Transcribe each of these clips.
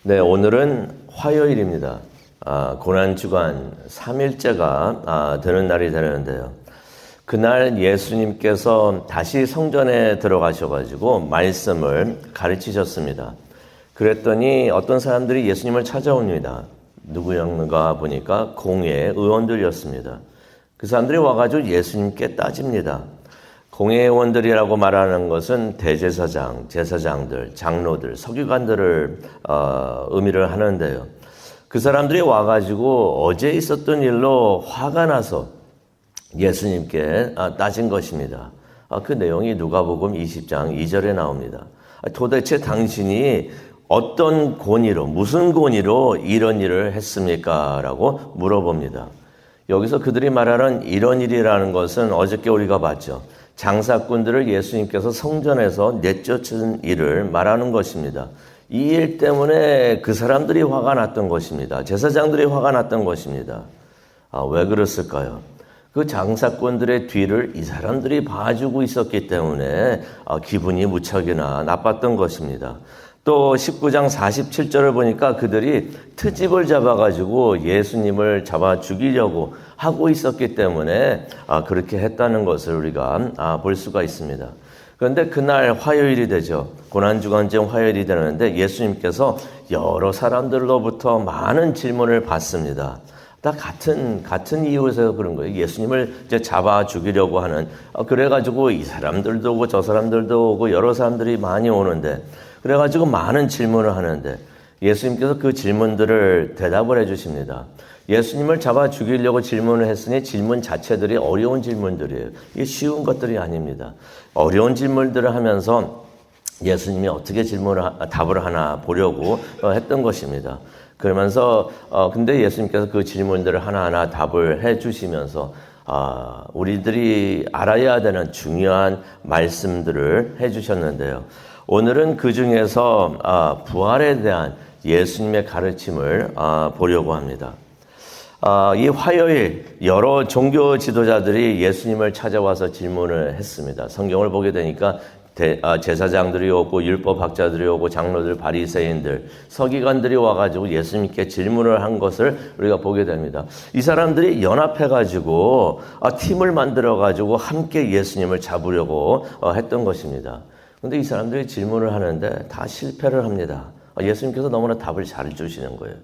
네, 오늘은 화요일입니다. 고난주간 3일째가 되는 날이 되는데요. 그날 예수님께서 다시 성전에 들어가셔가지고 말씀을 가르치셨습니다. 그랬더니 어떤 사람들이 예수님을 찾아옵니다. 누구였는가 보니까 공회 의원들이었습니다. 그 사람들이 와가지고 예수님께 따집니다. 공회의원들이라고 말하는 것은 대제사장, 제사장들, 장로들, 서기관들을 의미를 하는데요. 그 사람들이 와가지고 어제 있었던 일로 화가 나서 예수님께 따진 것입니다. 그 내용이 누가복음 20장 2절에 나옵니다. 도대체 당신이 어떤 권위로, 무슨 권위로 이런 일을 했습니까? 라고 물어봅니다. 여기서 그들이 말하는 이런 일이라는 것은 어저께 우리가 봤죠. 장사꾼들을 예수님께서 성전에서 내쫓은 일을 말하는 것입니다. 이 일 때문에 그 사람들이 화가 났던 것입니다. 제사장들이 화가 났던 것입니다. 왜 그랬을까요? 그 장사꾼들의 뒤를 이 사람들이 봐주고 있었기 때문에 기분이 무척이나 나빴던 것입니다. 또 19장 47절을 보니까 그들이 트집을 잡아가지고 예수님을 잡아 죽이려고 하고 있었기 때문에 그렇게 했다는 것을 우리가 볼 수가 있습니다. 그런데 그날 화요일이 되죠. 고난주간쯤 화요일이 되는데 예수님께서 여러 사람들로부터 많은 질문을 받습니다. 다 같은 이유에서 그런 거예요. 예수님을 이제 잡아 죽이려고 하는. 그래가지고 이 사람들도 오고 저 사람들도 오고 여러 사람들이 많이 오는데 그래가지고 많은 질문을 하는데 예수님께서 그 질문들을 대답을 해주십니다. 예수님을 잡아 죽이려고 질문을 했으니 질문 자체들이 어려운 질문들이에요. 이게 쉬운 것들이 아닙니다. 어려운 질문들을 하면서 예수님이 어떻게 답을 하나 보려고 했던 것입니다. 그러면서 근데 예수님께서 그 질문들을 하나하나 답을 해주시면서 우리들이 알아야 되는 중요한 말씀들을 해주셨는데요. 오늘은 그 중에서 부활에 대한 예수님의 가르침을 보려고 합니다. 이 화요일 여러 종교 지도자들이 예수님을 찾아와서 질문을 했습니다. 성경을 보게 되니까 제사장들이 오고 율법학자들이 오고 장로들, 바리새인들, 서기관들이 와가지고 예수님께 질문을 한 것을 우리가 보게 됩니다. 이 사람들이 연합해가지고 팀을 만들어가지고 함께 예수님을 잡으려고 했던 것입니다. 그런데 이 사람들이 질문을 하는데 다 실패를 합니다. 예수님께서 너무나 답을 잘 주시는 거예요.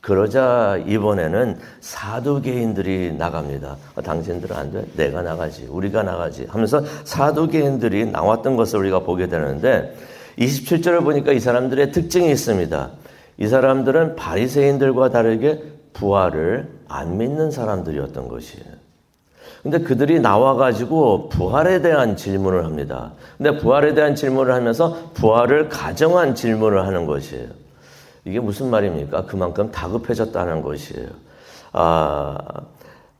그러자 이번에는 사두개인들이 나갑니다. 당신들은 안 돼? 내가 나가지. 우리가 나가지. 하면서 사두개인들이 나왔던 것을 우리가 보게 되는데 27절을 보니까 이 사람들의 특징이 있습니다. 이 사람들은 바리새인들과 다르게 부활을 안 믿는 사람들이었던 것이에요. 근데 그들이 나와가지고 부활에 대한 질문을 합니다. 근데 부활에 대한 질문을 하면서 부활을 가정한 질문을 하는 것이에요. 이게 무슨 말입니까? 그만큼 다급해졌다는 것이에요.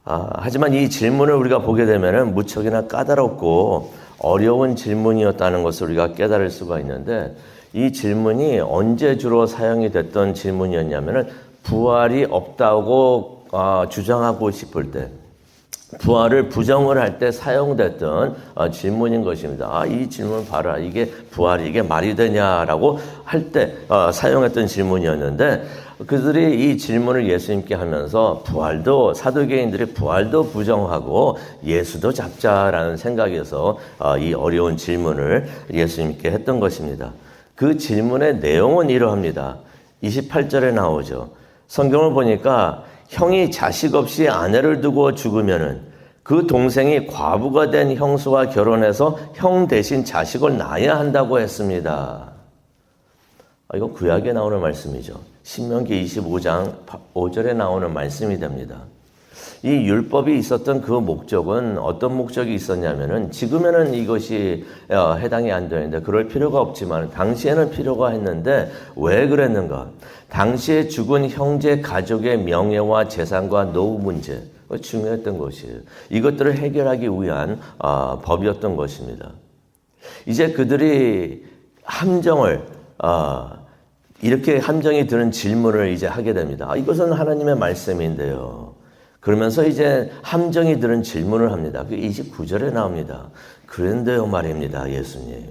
하지만 이 질문을 우리가 보게 되면은 무척이나 까다롭고 어려운 질문이었다는 것을 우리가 깨달을 수가 있는데 이 질문이 언제 주로 사용이 됐던 질문이었냐면은 부활이 없다고 주장하고 싶을 때, 부활을 부정을 할 때 사용됐던 질문인 것입니다. 이 질문 봐라. 이게 부활이 이게 말이 되냐라고 할 때 사용했던 질문이었는데 그들이 이 질문을 예수님께 하면서 사두개인들이 부활도 부정하고 예수도 잡자라는 생각에서 이 어려운 질문을 예수님께 했던 것입니다. 그 질문의 내용은 이러합니다. 28절에 나오죠. 성경을 보니까 형이 자식 없이 아내를 두고 죽으면은 그 동생이 과부가 된 형수와 결혼해서 형 대신 자식을 낳아야 한다고 했습니다. 이거 구약에 나오는 말씀이죠. 신명기 25장 5절에 나오는 말씀이 됩니다. 이 율법이 있었던 그 목적은 어떤 목적이 있었냐면은 지금에는 이것이 해당이 안 되는데 그럴 필요가 없지만 당시에는 필요가 했는데 왜 그랬는가? 당시에 죽은 형제 가족의 명예와 재산과 노후 문제 중요했던 것이에요. 이것들을 해결하기 위한 법이었던 것입니다. 이제 그들이 이렇게 함정이 드는 질문을 이제 하게 됩니다. 이것은 하나님의 말씀인데요. 그러면서 이제 함정이 드는 질문을 합니다. 그 29절에 나옵니다. 그런데요 말입니다. 예수님.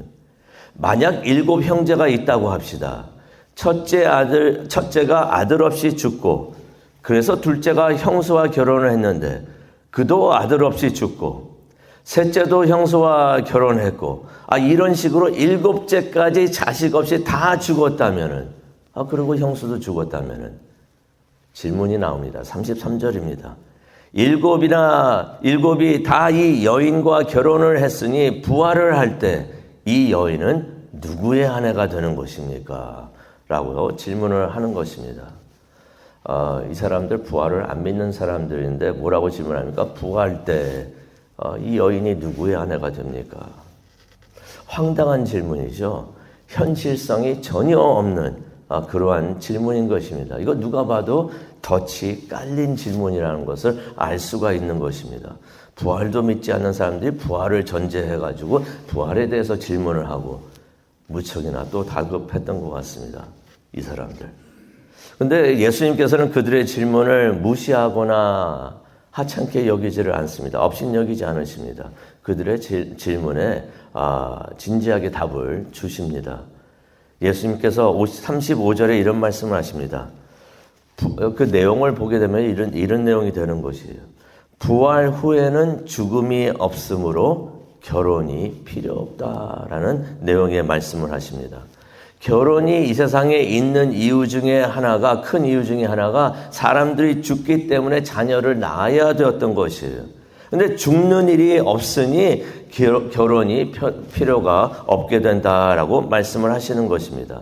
만약 7 형제가 있다고 합시다. 첫째가 아들 없이 죽고, 그래서 둘째가 형수와 결혼을 했는데 그도 아들 없이 죽고, 셋째도 형수와 결혼했고, 이런 식으로 일곱째까지 자식 없이 다 죽었다면은, 그리고 형수도 죽었다면은, 질문이 나옵니다. 33절입니다. 일곱이 다 이 여인과 결혼을 했으니 부활을 할 때 이 여인은 누구의 아내가 되는 것입니까? 라고 질문을 하는 것입니다. 이 사람들 부활을 안 믿는 사람들인데 뭐라고 질문합니까? 부활 때 이 여인이 누구의 아내가 됩니까? 황당한 질문이죠. 현실성이 전혀 없는 그러한 질문인 것입니다. 이거 누가 봐도 덫이 깔린 질문이라는 것을 알 수가 있는 것입니다. 부활도 믿지 않는 사람들이 부활을 전제해가지고 부활에 대해서 질문을 하고 무척이나 또 다급했던 것 같습니다. 이 사람들. 근데 예수님께서는 그들의 질문을 무시하거나 하찮게 여기지를 않습니다. 업신여기지 않으십니다. 그들의 질문에 진지하게 답을 주십니다. 예수님께서 35절에 이런 말씀을 하십니다. 그 내용을 보게 되면 이런 내용이 되는 것이에요. 부활 후에는 죽음이 없으므로 결혼이 필요 없다라는 내용의 말씀을 하십니다. 결혼이 이 세상에 있는 이유 중에 하나가, 큰 이유 중에 하나가 사람들이 죽기 때문에 자녀를 낳아야 되었던 것이에요. 근데 죽는 일이 없으니 결혼이 필요가 없게 된다라고 말씀을 하시는 것입니다.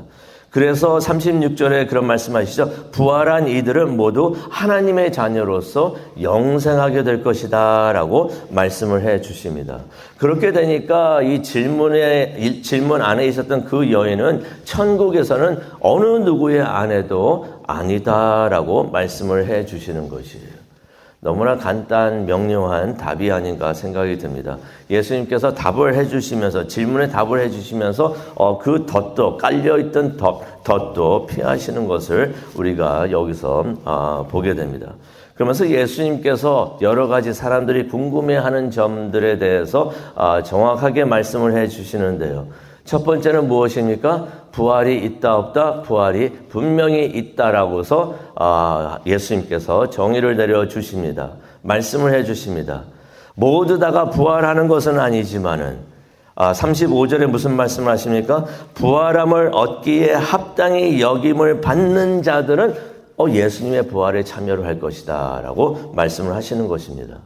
그래서 36절에 그런 말씀하시죠. 부활한 이들은 모두 하나님의 자녀로서 영생하게 될 것이다 라고 말씀을 해 주십니다. 그렇게 되니까 이 질문 안에 있었던 그 여인은 천국에서는 어느 누구의 아내도 아니다라고 말씀을 해 주시는 것이에요. 너무나 간단 명료한 답이 아닌가 생각이 듭니다. 예수님께서 답을 해주시면서, 질문에 답을 해주시면서 그 덫도, 깔려있던 덫도 피하시는 것을 우리가 여기서 보게 됩니다. 그러면서 예수님께서 여러 가지 사람들이 궁금해하는 점들에 대해서 정확하게 말씀을 해주시는데요. 첫 번째는 무엇입니까? 부활이 있다 없다? 부활이 분명히 있다라고서 예수님께서 정의를 내려주십니다. 말씀을 해주십니다. 모두 다가 부활하는 것은 아니지만은 35절에 무슨 말씀을 하십니까? 부활함을 얻기에 합당히 여김을 받는 자들은 예수님의 부활에 참여를 할 것이다 라고 말씀을 하시는 것입니다.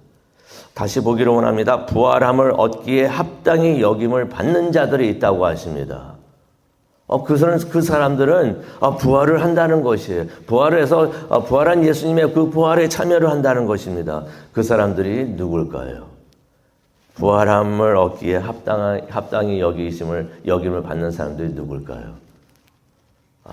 다시 보기를 원합니다. 부활함을 얻기에 합당히 여김을 받는 자들이 있다고 하십니다. 그 사람들은 부활을 한다는 것이에요. 부활한 예수님의 그 부활에 참여를 한다는 것입니다. 그 사람들이 누굴까요? 부활함을 얻기에 합당히 여김을 받는 사람들이 누굴까요?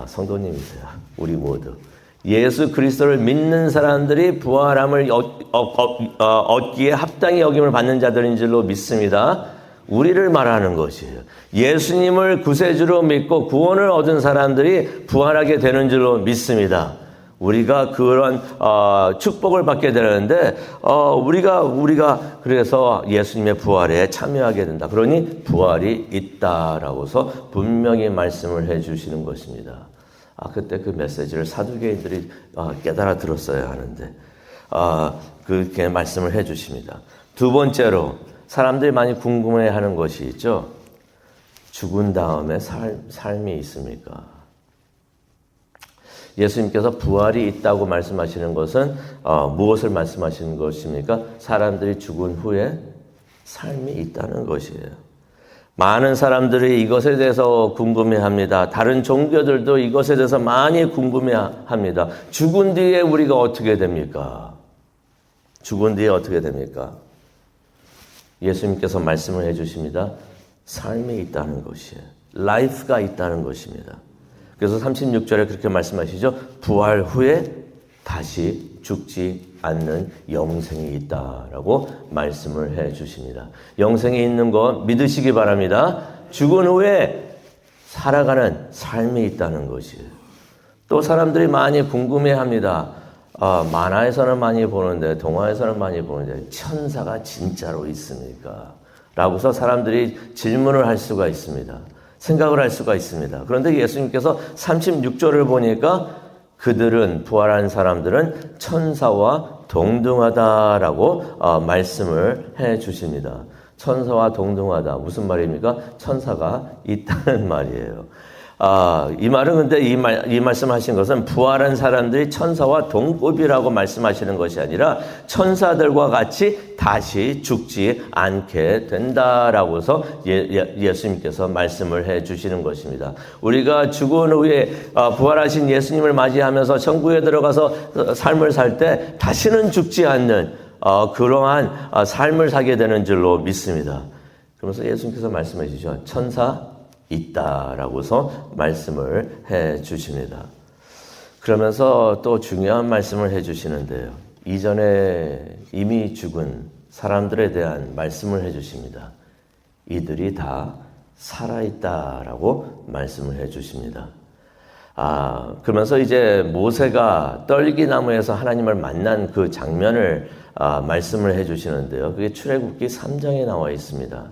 성도님이세요. 우리 모두. 예수 그리스도를 믿는 사람들이 부활함을 얻기에 합당히 여김을 받는 자들인 줄로 믿습니다. 우리를 말하는 것이에요. 예수님을 구세주로 믿고 구원을 얻은 사람들이 부활하게 되는 줄로 믿습니다. 우리가 그런 축복을 받게 되는데 우리가 그래서 예수님의 부활에 참여하게 된다. 그러니 부활이 있다라고서 분명히 말씀을 해주시는 것입니다. 그때 그 메시지를 사두개인들이 깨달아 들었어야 하는데 그렇게 말씀을 해주십니다. 두 번째로 사람들이 많이 궁금해하는 것이 있죠. 죽은 다음에 삶이 있습니까? 예수님께서 부활이 있다고 말씀하시는 것은 무엇을 말씀하시는 것입니까? 사람들이 죽은 후에 삶이 있다는 것이에요. 많은 사람들이 이것에 대해서 궁금해합니다. 다른 종교들도 이것에 대해서 많이 궁금해합니다. 죽은 뒤에 우리가 어떻게 됩니까? 죽은 뒤에 어떻게 됩니까? 예수님께서 말씀을 해주십니다. 삶이 있다는 것이에요. 라이프가 있다는 것입니다. 그래서 36절에 그렇게 말씀하시죠. 부활 후에 다시 죽지 않는 영생이 있다라고 말씀을 해 주십니다. 영생이 있는 것 믿으시기 바랍니다. 죽은 후에 살아가는 삶이 있다는 것이에요. 또 사람들이 많이 궁금해합니다. 만화에서는 많이 보는데, 동화에서는 많이 보는데 천사가 진짜로 있습니까? 라고서 사람들이 질문을 할 수가 있습니다. 생각을 할 수가 있습니다. 그런데 예수님께서 36절을 보니까 그들은, 부활한 사람들은 천사와 동등하다라고 말씀을 해 주십니다. 천사와 동등하다. 무슨 말입니까? 천사가 있다는 말이에요. 이 말은 근데 이 말씀하신 것은 부활한 사람들이 천사와 동급이라고 말씀하시는 것이 아니라 천사들과 같이 다시 죽지 않게 된다라고서 예수님께서 말씀을 해 주시는 것입니다. 우리가 죽은 후에 부활하신 예수님을 맞이하면서 천국에 들어가서 삶을 살 때 다시는 죽지 않는 그러한 삶을 살게 되는 줄로 믿습니다. 그러면서 예수님께서 말씀해 주시죠. 천사 있다라고서 말씀을 해 주십니다. 그러면서 또 중요한 말씀을 해 주시는데요. 이전에 이미 죽은 사람들에 대한 말씀을 해 주십니다. 이들이 다 살아있다라고 말씀을 해 주십니다. 그러면서 이제 모세가 떨기나무에서 하나님을 만난 그 장면을 말씀을 해 주시는데요. 그게 출애굽기 3장에 나와 있습니다.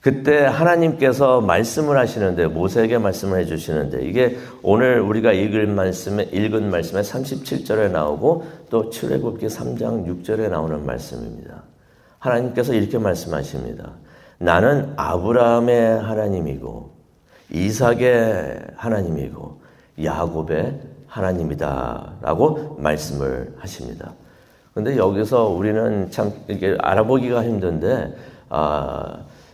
그때 하나님께서 말씀을 하시는데, 모세에게 말씀을 해주시는데, 이게 오늘 우리가 읽은 말씀에 37절에 나오고 또 출애굽기 3장 6절에 나오는 말씀입니다. 하나님께서 이렇게 말씀하십니다. 나는 아브라함의 하나님이고 이삭의 하나님이고 야곱의 하나님이다 라고 말씀을 하십니다. 그런데 여기서 우리는 참 이게 알아보기가 힘든데,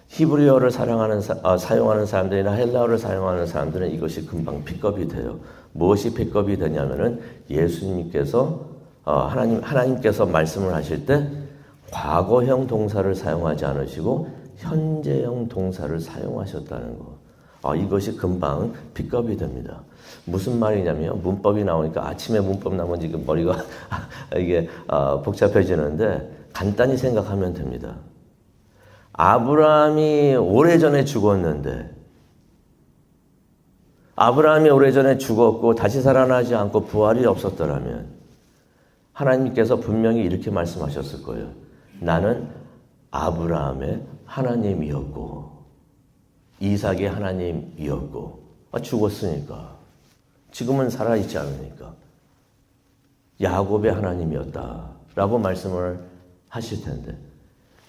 히브리어를 사용하는 사람들이나 헬라어를 사용하는 사람들은 이것이 금방 픽업이 돼요. 무엇이 픽업이 되냐면은 예수님께서 하나님께서 말씀을 하실 때 과거형 동사를 사용하지 않으시고 현재형 동사를 사용하셨다는 거. 이것이 금방 픽업이 됩니다. 무슨 말이냐면 문법이 나오니까 아침에 문법 나오면 지금 머리가 이게 복잡해지는데 간단히 생각하면 됩니다. 아브라함이 오래전에 죽었는데, 아브라함이 오래전에 죽었고 다시 살아나지 않고 부활이 없었더라면 하나님께서 분명히 이렇게 말씀하셨을 거예요. 나는 아브라함의 하나님이었고 이삭의 하나님이었고, 죽었으니까 지금은 살아있지 않으니까 야곱의 하나님이었다라고 말씀을 하실 텐데,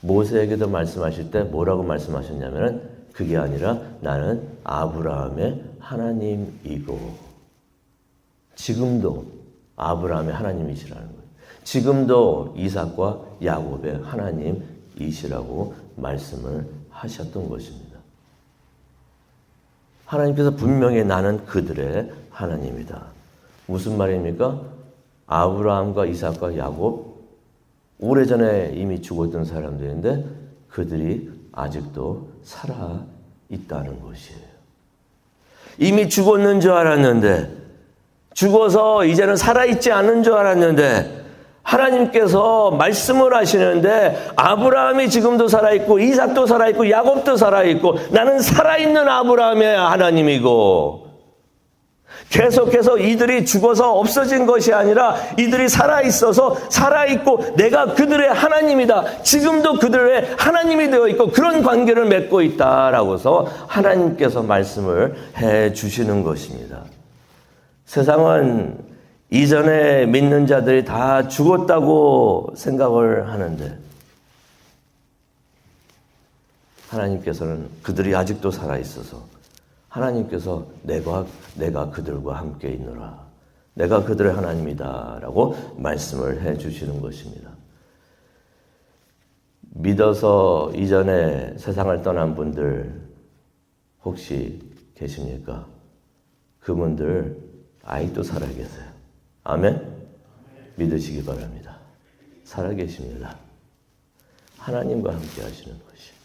모세에게도 말씀하실 때 뭐라고 말씀하셨냐면 그게 아니라 나는 아브라함의 하나님이고, 지금도 아브라함의 하나님이시라는 거예요. 지금도 이삭과 야곱의 하나님이시라고 말씀을 하셨던 것입니다. 하나님께서 분명히 나는 그들의 하나님이다. 무슨 말입니까? 아브라함과 이삭과 야곱, 오래전에 이미 죽었던 사람들인데 그들이 아직도 살아있다는 것이에요. 이미 죽었는 줄 알았는데, 죽어서 이제는 살아있지 않은 줄 알았는데 하나님께서 말씀을 하시는데 아브라함이 지금도 살아있고 이삭도 살아있고 야곱도 살아있고 나는 살아있는 아브라함의 하나님이고, 계속해서 이들이 죽어서 없어진 것이 아니라 이들이 살아있어서 살아있고 내가 그들의 하나님이다. 지금도 그들의 하나님이 되어 있고 그런 관계를 맺고 있다라고서 하나님께서 말씀을 해 주시는 것입니다. 세상은 이전에 믿는 자들이 다 죽었다고 생각을 하는데 하나님께서는 그들이 아직도 살아있어서 하나님께서 내가 그들과 함께 있노라. 내가 그들의 하나님이다 라고 말씀을 해 주시는 것입니다. 믿어서 이전에 세상을 떠난 분들 혹시 계십니까? 그분들 아직도 살아계세요. 아멘? 믿으시기 바랍니다. 살아계십니다. 하나님과 함께 하시는 것이.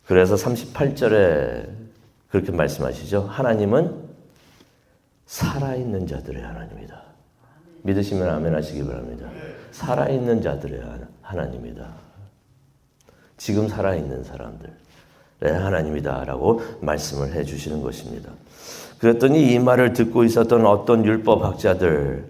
그래서 38절에 그렇게 말씀하시죠. 하나님은 살아있는 자들의 하나님이다. 믿으시면 아멘 하시기 바랍니다. 살아있는 자들의 하나님이다. 지금 살아있는 사람들의 하나님이다 라고 말씀을 해 주시는 것입니다. 그랬더니 이 말을 듣고 있었던 어떤 율법학자들,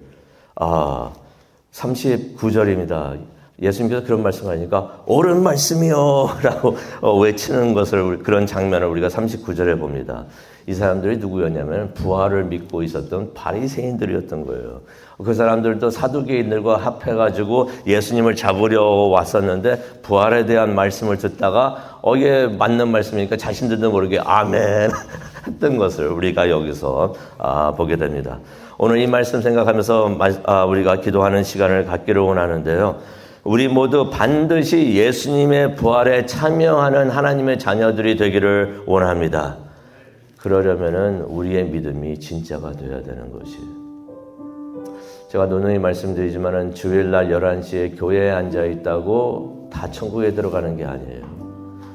39절입니다. 예수님께서 그런 말씀하니까 옳은 말씀이요 라고 외치는 것을, 그런 장면을 우리가 39절에 봅니다. 이 사람들이 누구였냐면 부활을 믿고 있었던 바리새인들이었던 거예요. 그 사람들도 사두개인들과 합해가지고 예수님을 잡으려 왔었는데 부활에 대한 말씀을 듣다가 이게 맞는 말씀이니까 자신들도 모르게 아멘 했던 것을 우리가 여기서 보게 됩니다. 오늘 이 말씀 생각하면서 우리가 기도하는 시간을 갖기를 원하는데요. 우리 모두 반드시 예수님의 부활에 참여하는 하나님의 자녀들이 되기를 원합니다. 그러려면은 우리의 믿음이 진짜가 되어야 되는 것이에요. 제가 누누이 말씀드리지만은 주일날 11시에 교회에 앉아 있다고 다 천국에 들어가는 게 아니에요.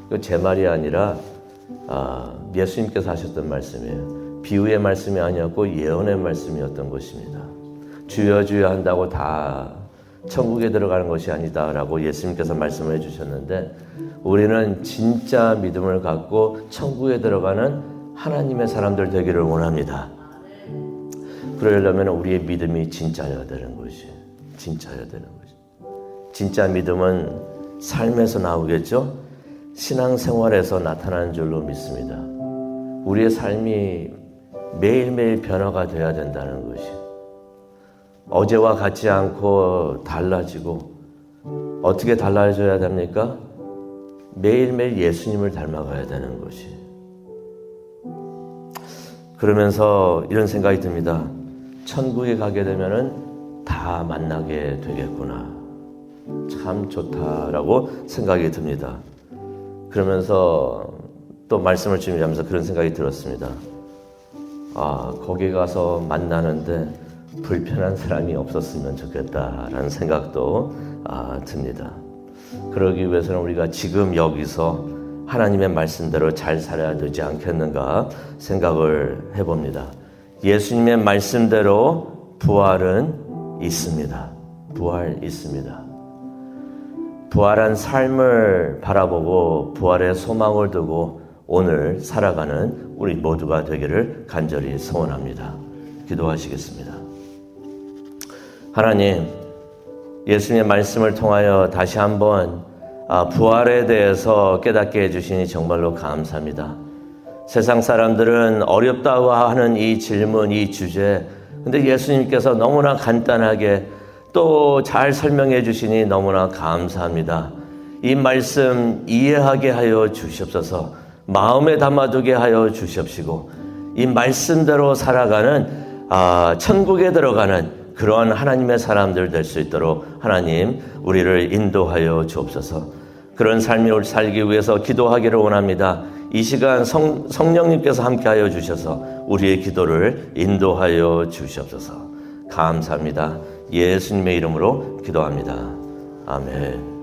이거 제 말이 아니라 예수님께서 하셨던 말씀이에요. 비유의 말씀이 아니었고 예언의 말씀이었던 것입니다. 주여 주여 한다고 다 천국에 들어가는 것이 아니다라고 예수님께서 말씀을 해주셨는데, 우리는 진짜 믿음을 갖고 천국에 들어가는 하나님의 사람들 되기를 원합니다. 그러려면 우리의 믿음이 진짜여야 되는 것이, 진짜여야 되는 것이. 진짜 믿음은 삶에서 나오겠죠? 신앙생활에서 나타나는 줄로 믿습니다. 우리의 삶이 매일매일 변화가 되어야 된다는 것이. 어제와 같지 않고 달라지고, 어떻게 달라져야 됩니까? 매일매일 예수님을 닮아가야 되는 것이. 그러면서 이런 생각이 듭니다. 천국에 가게 되면은 다 만나게 되겠구나. 참 좋다라고 생각이 듭니다. 그러면서 또 말씀을 준비하면서 그런 생각이 들었습니다. 거기 가서 만나는데 불편한 사람이 없었으면 좋겠다라는 생각도 듭니다. 그러기 위해서는 우리가 지금 여기서 하나님의 말씀대로 잘 살아야 되지 않겠는가 생각을 해봅니다. 예수님의 말씀대로 부활은 있습니다. 부활 있습니다. 부활한 삶을 바라보고 부활의 소망을 두고 오늘 살아가는 우리 모두가 되기를 간절히 소원합니다. 기도하시겠습니다. 하나님, 예수님의 말씀을 통하여 다시 한번 부활에 대해서 깨닫게 해주시니 정말로 감사합니다. 세상 사람들은 어렵다고 하는 이 질문, 이 주제, 근데 예수님께서 너무나 간단하게 또 잘 설명해 주시니 너무나 감사합니다. 이 말씀 이해하게 하여 주시옵소서. 마음에 담아두게 하여 주시옵시고, 이 말씀대로 살아가는 천국에 들어가는 그러한 하나님의 사람들 될 수 있도록 하나님 우리를 인도하여 주옵소서. 그런 삶을 살기 위해서 기도하기를 원합니다. 이 시간 성령님께서 함께하여 주셔서 우리의 기도를 인도하여 주시옵소서. 감사합니다. 예수님의 이름으로 기도합니다. 아멘.